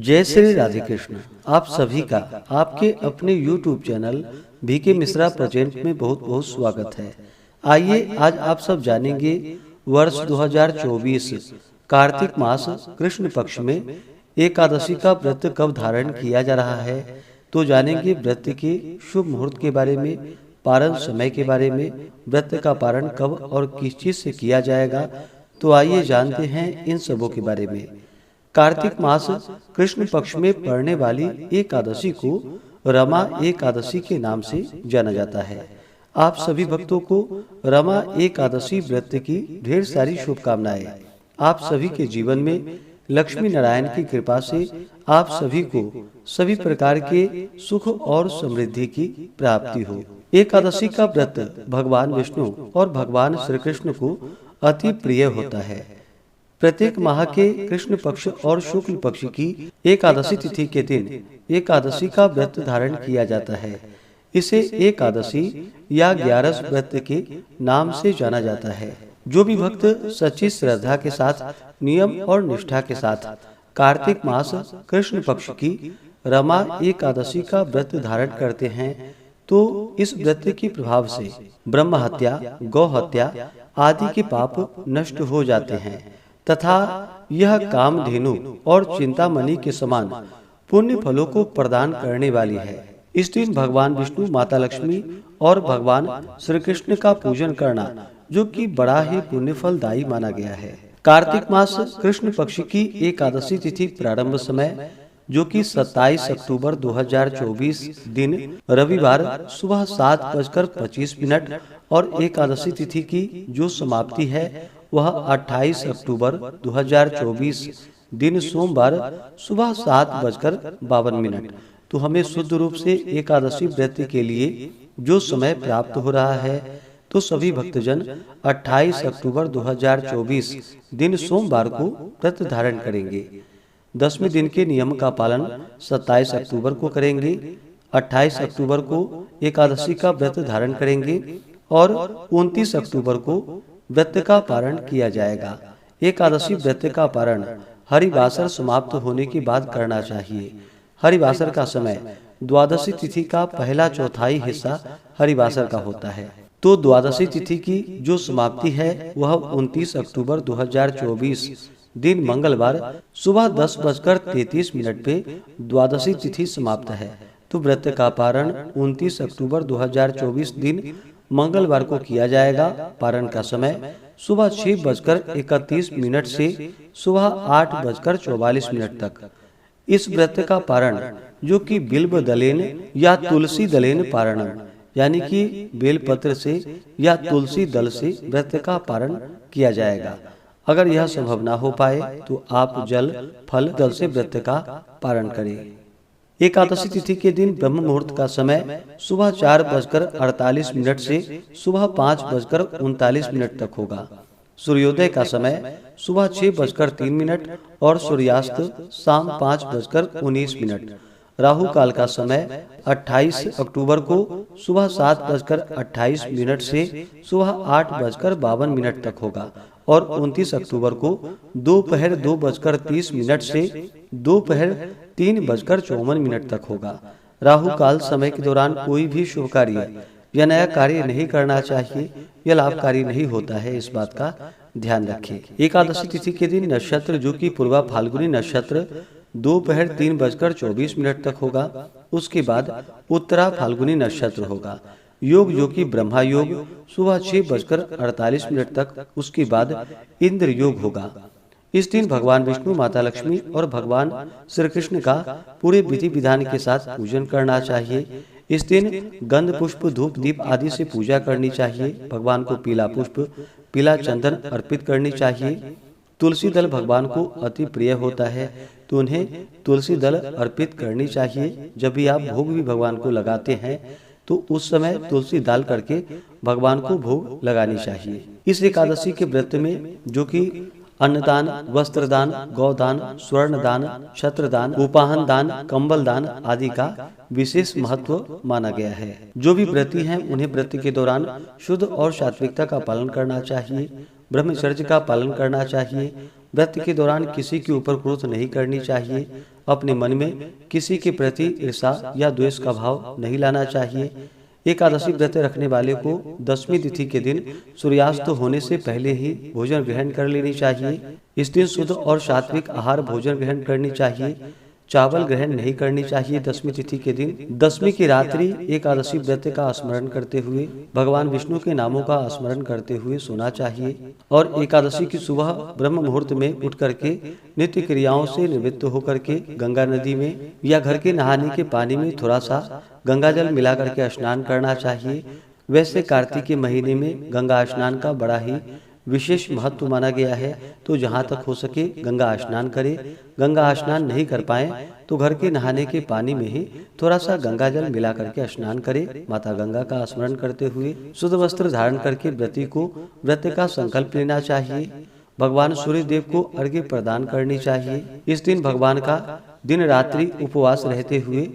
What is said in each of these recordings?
जय श्री राधे कृष्ण। आप सभी का आपके अपने YouTube channel BK Mishra present में बहुत बहुत स्वागत है। आइए आज आप सब जानेंगे वर्ष 2024 कार्तिक मास कृष्ण पक्ष में एकादशी का व्रत कब धारण किया जा रहा है। तो जानेंगे व्रत के शुभ मुहूर्त के बारे में, पारण समय के बारे में, व्रत का पारण कब और किस चीज से किया जाएगा। तो आइए जानते हैं इन सबों के बारे में। कार्तिक मास कृष्ण पक्ष में पड़ने वाली एकादशी को रमा एकादशी के नाम से जाना जाता है। आप सभी भक्तों को रमा एकादशी व्रत की ढेर सारी शुभकामनाएं। आप सभी के जीवन में लक्ष्मी नारायण की कृपा से आप सभी को सभी प्रकार के सुख और समृद्धि की प्राप्ति हो। एकादशी का व्रत भगवान विष्णु और भगवान श्री कृष्ण को अति प्रिय होता है। प्रत्येक माह के कृष्ण पक्ष और शुक्ल पक्ष की एकादशी तिथि के दिन एकादशी का व्रत धारण किया जाता है। इसे एकादशी या 11 व्रत के नाम से जाना जाता है। जो भी भक्त सच्ची श्रद्धा के साथ, नियम और निष्ठा के साथ कार्तिक मास कृष्ण पक्ष की रमा एकादशी का व्रत धारण करते हैं, तो इस व्रत के प्रभाव से ब्रह्म हत्या, गौ हत्या आदि के पाप नष्ट हो जाते हैं तथा यह कामधेनु और चिंतामणि के समान पुण्य फलों को प्रदान करने वाली है। इस दिन भगवान विष्णु, माता लक्ष्मी और भगवान श्री कृष्ण का पूजन करना जो कि बड़ा ही पुण्य फलदायी माना गया है। कार्तिक मास कृष्ण पक्ष की एकादशी तिथि प्रारंभ समय जो कि 27 अक्टूबर 2024 दिन रविवार सुबह 7:25 और एकादशी तिथि की जो समाप्ति है वह 28 अक्टूबर 2024 दिन सोमवार सुबह 7:52। तो हमें शुद्ध रूप से एकादशी व्रत के लिए जो समय प्राप्त हो रहा है, तो सभी भक्तजन 28 अक्टूबर 2024 दिन सोमवार को व्रत धारण करेंगे। 10वें दिन के नियम का पालन 27 अक्टूबर को करेंगे। 28 अक्टूबर को एकादशी का व्रत धारण करेंगे और 29 अक्टूबर को व्रत का पारण किया जाएगा। एकादशी व्रत का पारण हरिवासर समाप्त होने के बाद करना चाहिए। हरिवासर का समय द्वादशी तिथि का पहला चौथाई हिस्सा हरिवासर का होता है। तो द्वादशी तिथि की जो समाप्ति है वह 29 अक्टूबर 2024 दिन मंगलवार सुबह 10:33 पे द्वादशी तिथि समाप्त है। तो व्रत का पारण 29 अक्टूबर 2024 दिन मंगलवार को किया जाएगा। पारण का समय सुबह 6:31 से सुबह 8:44 तक। इस व्रत का पारण जो कि बिल्व दलेन या तुलसी दलेन पारणम यानी कि बेलपत्र से या तुलसी दल से व्रत का पारण किया जाएगा। अगर यह संभव न हो पाए तो आप जल फल दल से व्रत का पारण करें। एकादशी तिथि के दिन ब्रह्म मुहूर्त का समय सुबह 4:48 से सुबह 5:39 तक होगा। सूर्योदय का समय सुबह 6:03 और सूर्यास्त शाम 5:19। राहु काल का समय 28 अक्टूबर को सुबह 7:28 से सुबह 8:52 तक होगा और 29 अक्टूबर को दोपहर 2:30 से दोपहर 3:54 तक होगा। राहु काल समय के दौरान कोई भी शुभ कार्य या नया कार्य नहीं करना चाहिए। यह लाभकारी नहीं होता है, इस बात का ध्यान रखें। एकादशी तिथि के दिन नक्षत्र जो कि पूर्वा फाल्गुनी नक्षत्र दोपहर 3:24 तक होगा। उसके बाद उत्तरा फाल्गुनी नक्षत्र होगा। योग जो कि ब्रह्मा योग सुबह 6:48 तक। उसके बाद इंद्र योग होगा। इस दिन भगवान विष्णु, माता लक्ष्मी और भगवान श्री कृष्ण का पूरे विधि विधान के साथ पूजन करना चाहिए। इस दिन गंध पुष्प, धूप, दीप आदि से पूजा करनी चाहिए। भगवान को पीला पुष्प, पीला चंदन अर्पित करनी चाहिए। तुलसी दल भगवान को अति प्रिय होता है, तो उन्हें तुलसी दल अर्पित करनी चाहिए। जब भी आप भोग भी भगवान को लगाते हैं तो उस समय तुलसी डाल करके भगवान को भोग लगानी चाहिए। इस एकादशी के व्रत में जो कि अन्नदान, वस्त्रदान, गौदान, स्वर्णदान, छत्रदान, उपाहन दान, कंबल दान आदि का विशेष महत्व माना गया है। जो भी व्रती हैं उन्हें व्रत के दौरान शुद्ध और सात्विकता का पालन करना चाहिए। ब्रह्मचर्य का पालन करना चाहिए। व्रत के दौरान किसी के ऊपर क्रोध नहीं करनी चाहिए। अपने मन में किसी के प्रति ईर्ष्या या द्वेष का भाव नहीं लाना चाहिए। एकादशी व्रत रखने वाले को दशमी तिथि के दिन सूर्यास्त होने से पहले ही भोजन ग्रहण कर लेनी चाहिए। इस दिन शुद्ध और सात्विक आहार भोजन ग्रहण करनी चाहिए। चावल ग्रहण नहीं करनी चाहिए। दशमी तिथि के दिन दशमी की रात्रि एकादशी व्रत का स्मरण करते हुए भगवान विष्णु के नामों का स्मरण करते हुए सोना चाहिए और एकादशी की सुबह ब्रह्म मुहूर्त में उठ करके नित्य क्रियाओं से निवृत्त होकर के गंगा नदी में या घर के नहाने के पानी में थोड़ा सा गंगा जल मिला करके स्नान करना चाहिए। वैसे कार्तिक के महीने में गंगा स्नान का बड़ा ही विशेष महत्व माना गया है, तो जहाँ तक हो सके गंगा स्नान करें। गंगा स्नान नहीं कर पाए तो घर के नहाने के पानी में ही थोड़ा सा गंगा जल मिला करके स्नान करें। माता गंगा का स्मरण करते हुए शुद्ध वस्त्र धारण करके व्रती को व्रत का संकल्प लेना चाहिए। भगवान सूर्य देव को अर्घ्य प्रदान करनी चाहिए। इस दिन भगवान का दिन रात्रि उपवास रहते हुए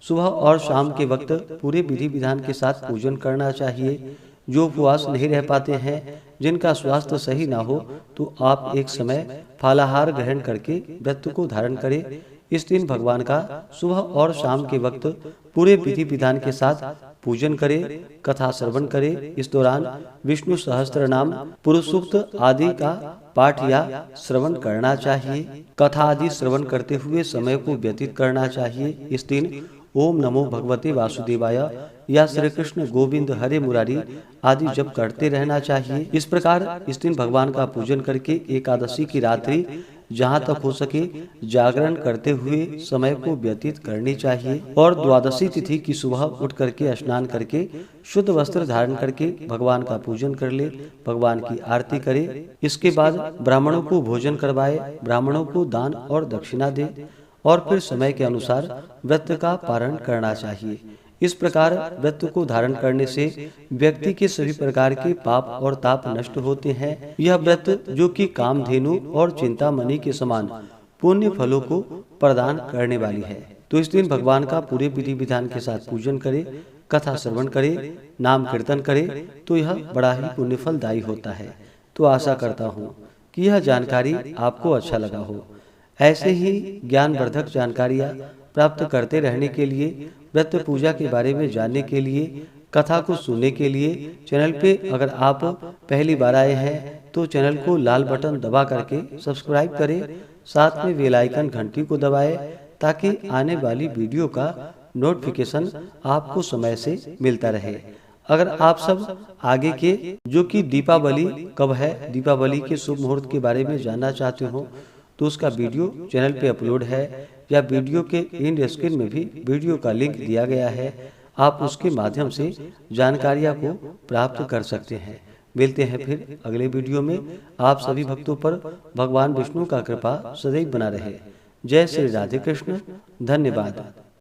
सुबह और शाम के वक्त पूरे विधि विधान के साथ पूजन करना चाहिए। जो उपवास नहीं रह पाते हैं, जिनका स्वास्थ्य सही ना हो, तो आप एक समय फालाहार ग्रहण करके व्रत को धारण करें। इस दिन भगवान का सुबह और शाम के वक्त पूरे विधि विधान के साथ पूजन करें, कथा श्रवण करें। इस दौरान विष्णु सहस्त्र नाम, पुरुष सूक्त आदि का पाठ या श्रवण करना चाहिए। कथा आदि श्रवण करते हुए समय को व्यतीत करना चाहिए। इस दिन ओम नमो भगवते वासुदेवाय या श्री कृष्ण गोविंद हरे मुरारी आदि जप करते रहना चाहिए। इस प्रकार इस दिन भगवान का पूजन करके एकादशी की रात्रि जहाँ तक हो सके जागरण करते हुए समय को व्यतीत करनी चाहिए और द्वादशी तिथि की सुबह उठ करके स्नान करके शुद्ध वस्त्र धारण करके भगवान का पूजन कर ले, भगवान की आरती करे। इसके बाद ब्राह्मणों को भोजन करवाए, ब्राह्मणों को दान और दक्षिणा दे और फिर समय के अनुसार व्रत का पारण करना चाहिए। इस प्रकार व्रत को धारण करने से व्यक्ति के सभी प्रकार के पाप और ताप नष्ट होते हैं। यह व्रत जो कि कामधेनु और चिंतामणि के समान पुण्य फलों को प्रदान करने वाली है। तो इस दिन भगवान का पूरे विधि विधान के साथ पूजन करे, कथा श्रवण करे, नाम कीर्तन करे, तो यह बड़ा ही पुण्य फलदायी होता है। तो आशा करता हूँ कि यह जानकारी आपको अच्छा लगा हो। ऐसे ही ज्ञानवर्धक जानकारियाँ प्राप्त करते रहने के लिए, व्रत पूजा के बारे में जानने के लिए, कथा को सुनने के लिए चैनल पे अगर आप पहली बार आए हैं तो चैनल को लाल बटन दबा करके सब्सक्राइब करें, साथ में बेल आइकन घंटी को दबाएं ताकि आने वाली वीडियो का नोटिफिकेशन आपको समय से मिलता रहे। अगर आप सब आगे के जो कि दीपावली कब है, दीपावली के शुभ मुहूर्त के बारे में जानना चाहते हो तो उसका वीडियो चैनल पे अपलोड है या वीडियो के एंड स्क्रीन में भी वीडियो का लिंक दिया गया है। आप उसके माध्यम से जानकारियाँ को प्राप्त कर सकते हैं। मिलते हैं फिर अगले वीडियो में। आप सभी भक्तों पर भगवान विष्णु का कृपा सदैव बना रहे। जय श्री राधे कृष्ण। धन्यवाद।